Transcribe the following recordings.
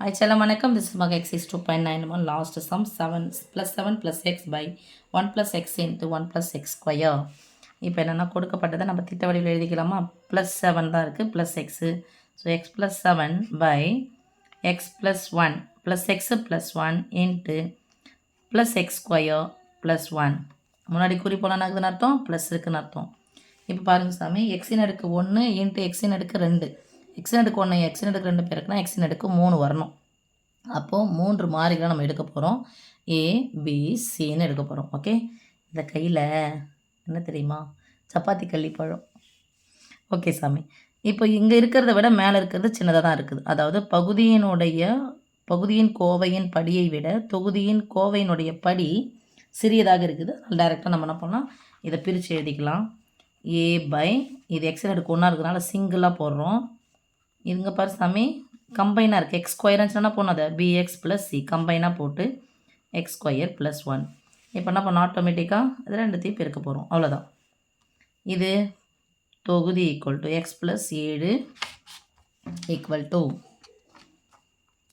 Hi, Chala Manakam. This is Maga X is 2.91. Last sum 7 plus x by 1 plus x into 1 plus x square. இப்போ என்னென்னா கொடுக்கப்பட்டதை நம்ம திட்ட வடிவில் எழுதிக்கலாமா? Plus 7 தான் இருக்குது, plus x. So x plus 7 by x plus 1 plus x plus 1 into plus x square plus 1. முன்னாடி குறி போலான்னு இருக்குதுன்னு அர்த்தம், ப்ளஸ் இருக்குன்னு அர்த்தம். இப்போ பாருங்கள் சாமி, எக்ஸின் அடுக்கு 1 இன்ட்டு எக்ஸின் அடுக்கு 2. எக்ஸின் அடுக்கு 1 எக்ஸின் அடுக்கு 2 பேருக்குன்னா எக்ஸின் அடுக்கு 3 வரணும். அப்போது 3 மாறிகளை நம்ம எடுக்க போகிறோம். ஏபிசின்னு எடுக்க போகிறோம். ஓகே, இந்த கையில் என்ன தெரியுமா? சப்பாத்தி கள்ளிப்பழம். ஓகே சாமி, இப்போ இங்கே இருக்கிறத விட மேலே இருக்கிறது சின்னதாக தான் இருக்குது. அதாவது பகுதியின் கோவையின் படியை விட தொகுதியின் கோவையினுடைய படி சிறியதாக இருக்குது. டைரெக்டாக நம்ம என்ன பண்ணலாம், இதை பிரித்து எழுதிக்கலாம். ஏ பை இது எக்ஸின் அடுக்கு 1 இருக்கிறதுனால சிங்கிளாக போடுறோம். இதுங்க பாரு சாமி, கம்பைனாக இருக்குது. எக்ஸ் ஸ்கொயர் இருந்துச்சுன்னா போனோம், அதை பிஎக்ஸ் ப்ளஸ் சி கம்பைனாக போட்டு எக்ஸ் ஸ்கொயர் ப்ளஸ் 1. இப்போ என்ன பண்ணோம், ஆட்டோமேட்டிக்காக இது ரெண்டுத்தையும் பெருக்க போகிறோம். அவ்வளோதான். இது தொகுதி equal to X plus 7 equal to,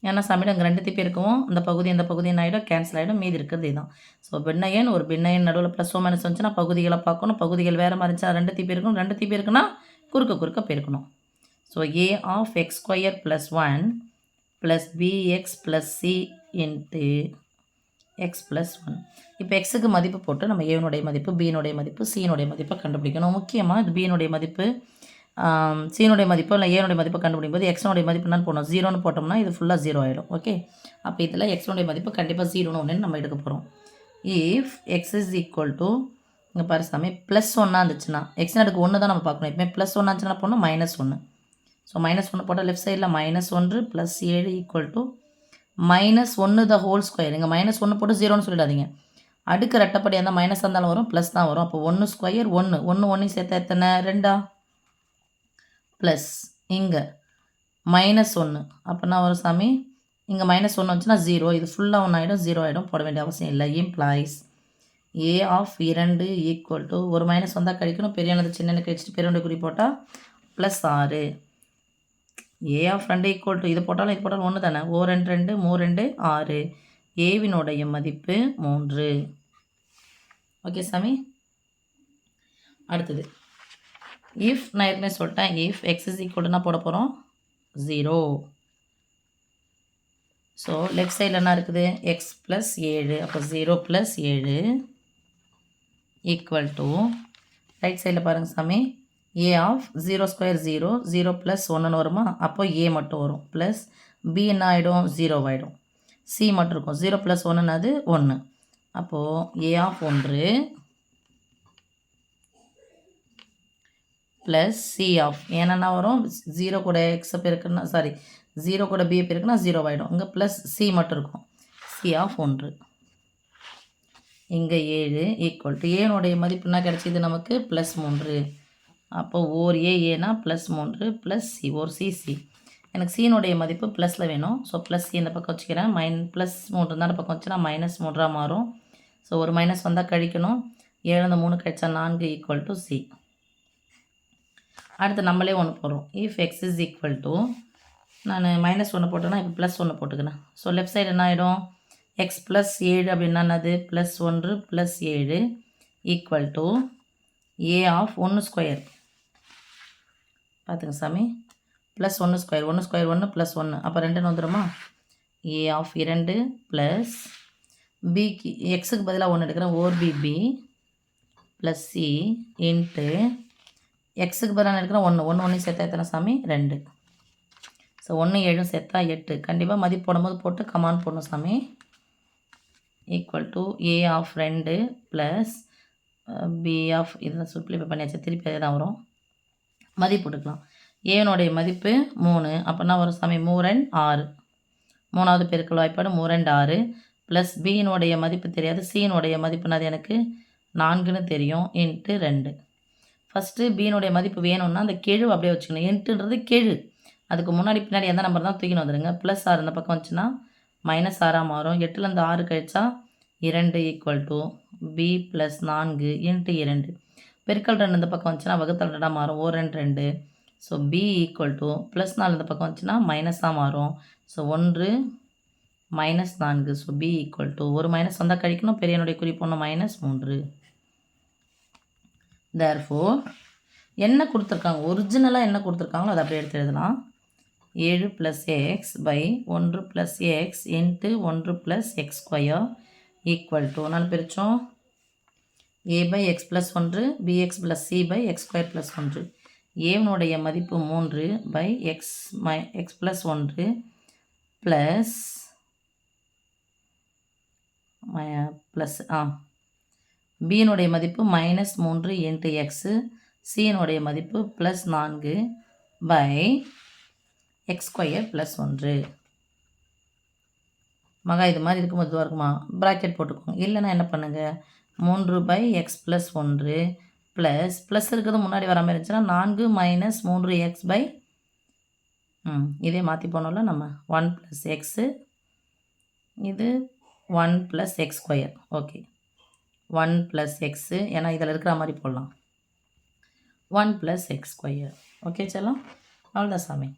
ஏன்னா சாமியில் அங்கே ரெண்டுத்தையும் பெருக்கவும் இந்த பகுதி என்ன ஆகிடும், கேன்சல் ஆகிடும். மீதி இருக்கிறது இதுதான். ஸோ பின்னையன் ஒரு பின்னையன் நடுவில் ப்ளஸ் ஓ மைனஸ் வந்துச்சுன்னா பகுதிகளை பார்க்கணும். பகுதிகள் வேறு மாதிரி இருந்துச்சா ரெண்டுத்தையும் பெருக்குன்னா குறுக்க பெருக்கணும். So a of x square plus 1 plus bx plus c into x plus 1. இப்போ எக்ஸுக்கு மதிப்பு போட்டு நம்ம ஏனுடைய மதிப்பு, பியினுடைய மதிப்பு, சியினுடைய மதிப்பை கண்டுபிடிக்கணும். முக்கியமாக இது பியினுடைய மதிப்பு, சியினுடைய மதிப்பு இல்லை ஏனுடைய மதிப்பை கண்டுபிடிக்கும் போது எக்ஸனுடைய மதிப்பு என்னன்னு போடணும். 0ன்னு போட்டோம்னா இது ஃபுல்லாக 0 ஆகிடும். ஓகே, அப்போ இதில் எக்ஸனுடைய மதிப்பு கண்டிப்பாக 0ன்னு ஒன்று நம்ம எடுக்க போகிறோம். If X is equal to, இங்கே பாரு சாமி, ப்ளஸ் 1 இருந்துச்சுன்னா எக்ஸின் அடுக்கு 1 தான் நம்ம பார்க்கணும். எப்பவுமே ப்ளஸ் 1 இருந்துச்சுன்னா போடணும் -1. ஸோ -1 போட்டால் லெஃப்ட் சைடில் -1 plus 7 equal to -1 the whole square. இங்கே -1 போட்டு 0ன்னு சொல்லிடாதீங்க. அடுக்கு ரெட்டப்படி அந்த மைனஸ் இருந்தாலும் வரும், ப்ளஸ் தான் வரும். அப்போ 1 ஸ்கொயர் 1 சேர்த்தா எத்தனை, 2 ப்ளஸ் இங்கே -1. அப்போனா வரும் சாமி, இங்கே -1 வந்துச்சுன்னா 0. இது ஃபுல்லாக 1 ஆகிடும், 0 ஆகிடும். போட வேண்டிய அவசியம் இல்லை. Implies a of 2 equal to, ஒரு மைனஸ் வந்தால் கழிக்கணும், பெரியனது சின்னன்னு கழிச்சிட்டு பெரியவனுடைய குறி போட்டால் plus 6. A of 2 equal to, இது போட்டாலும் ஒன்று தானே, ஓ 2 2 3 2 6. ஏவினுடைய மதிப்பு 3. ஓகே சாமி, அடுத்தது இஃப், நான் ஏற்கனவே சொல்லிட்டேன், இஃப் எக்ஸ் இஸ் ஈக்குவல்னா போட போகிறோம் 0. ஸோ லெஃப்ட் சைடில் என்ன இருக்குது, எக்ஸ் ப்ளஸ் 7. அப்போ 0 ப்ளஸ் 7 ஈக்குவல் டு, ரைட் சைடில் பாருங்கள் சாமி, ஏ ஆஃப் 0 ஸ்கொயர் 0 ப்ளஸ் 1ன்னு வருமா, அப்போ ஏ மட்டும் வரும். ப்ளஸ் பி என்ன ஆகிடும், 0 ஆகிடும். சி மட்டும் இருக்கும். 0 ப்ளஸ் 1ன்னு அது 1. அப்போது ஏ ஆஃப் 1 ப்ளஸ் சி ஆஃப், ஏன்னா வரும் 0 கூட எக்ஸை பெருக்குன்னா, 0 கூட பியை பெருக்குன்னா 0 ஆகிடும். இங்கே ப்ளஸ் சி மட்டும் இருக்கும். சி ஆஃப் 1 இங்கே 7 ஈக்குவல் டு, ஏனுடைய மதிப்புனா கிடச்சிது நமக்கு +3. அப்போ ஓர் ஏனா +3 ப்ளஸ் சி, ஓர் சி. எனக்கு சீனுடைய மதிப்பு ப்ளஸில் வேணும். ஸோ ப்ளஸ் சி இந்த பக்கம் வச்சுக்கிறேன். +3 தான் பக்கம் வச்சுன்னா -3 மாறும். ஸோ ஒரு மைனஸ் வந்தால் கழிக்கணும். 7 3 கழிச்சா 4 ஈக்குவல் டு சி. அடுத்து நம்மளே ஒன்று போடுறோம். If X is equal to, நான் -1 போட்டேன்னா இப்போ +1 போட்டுக்கிறேன். ஸோ லெஃப்ட் சைடு என்ன ஆகிடும், எக்ஸ் ப்ளஸ் 7 அப்படின்னா என்னது, +1 plus 7 equal to a of 1 square. பார்த்துங்க சாமி, +1 ஸ்கொயர் 1 ப்ளஸ் 1, அப்போ 2ன்னு வந்துடுமா. ஏ ஆஃப் 2 ப்ளஸ் பிக்கு எக்ஸுக்கு பதிலாக 1 எடுக்கிறேன், ஓர் பி ப்ளஸ் சி இன்ட்டு எக்ஸுக்கு பதிலாக எடுக்கிறேன் 1 சேர்த்தா எத்தனை சாமி, 2. ஸோ 1 7 சேர்த்தா 8. கண்டிப்பாக மதிப்பு போடும்போது போட்டு கமான் போடணும் சாமி. Equal to a of 2 plus b of, இதில் சிம்பிளிஃபை பண்ணியாச்சு, திருப்பி அதே தான் வரும். மதிப்பு போட்டுக்கலாம். ஏனுடைய மதிப்பு 3. அப்போனா வரும் சாமி 3 6. 3வது பெருக்கல் வாய்ப்பாடு 3 6 ப்ளஸ் பியினுடைய மதிப்பு தெரியாது, சியினுடைய மதிப்புனாது எனக்கு 4ன்னு தெரியும், இன்ட்டு 2. ஃபஸ்ட்டு பியினுடைய மதிப்பு வேணும்னா அந்த கெழு அப்படியே வச்சுக்கணும். இன்ட்டுன்றது கெழு, அதுக்கு முன்னாடி பின்னாடி எந்த நம்பர் தான் தூக்கின்னு வந்துடுங்க. +6 இந்த பக்கம் வந்துச்சுன்னா -6 மாறும். 8லேருந்து 6 கழிச்சா 2 ஈக்குவல் டு பி +4 இன்ட்டு 2. பெருக்கல் 2 இந்த பக்கம் வந்துச்சுன்னா வகுத்தல் 2 மாறும். ஓர் 2 2 so b equal to plus 4 இந்த பக்கம் வந்துச்சுன்னா மைனஸாக மாறும். So 1 minus 4. So b equal to ஒரு மைனஸ் வந்தால் கழிக்கணும், பெரியனுடைய குறிப்பு ஒன்று -3. தேர்ஃபோர் என்ன கொடுத்துருக்காங்க, ஒரிஜினலாக என்ன கொடுத்துருக்காங்களோ அதை அப்படியே எடுத்து எழுதலாம். 7 + x by 1 + x into 1 + x square equal to நான் பிரித்தோம் a/x + 1 bx + c / x square + 1. ஏனுடைய மதிப்பு 3 / x + 1 ப்ளஸ் பியினுடைய மதிப்பு -3 into x, சியினுடைய மதிப்பு +4 / x ஸ்கொயர் + 1. மகா இது மாதிரி இருக்கும்போது இதுவாக இருக்குமா, ப்ராக்கெட் போட்டுக்கோங்க. இல்லைன்னா என்ன பண்ணுங்கள், 3 / x + 1 ப்ளஸ் இருக்கிறது முன்னாடி வராமல் இருந்துச்சுன்னா 4 - 3x இதே மாற்றி போனோம்ல நம்ம 1 + x, இது 1 + x ஸ்கொயர். ஓகே 1 + x, ஏன்னா இதில் இருக்கிற மாதிரி போடலாம். 1 + x ஸ்கொயர். ஓகே செல்லம், அவ்வளோதான் சாமி.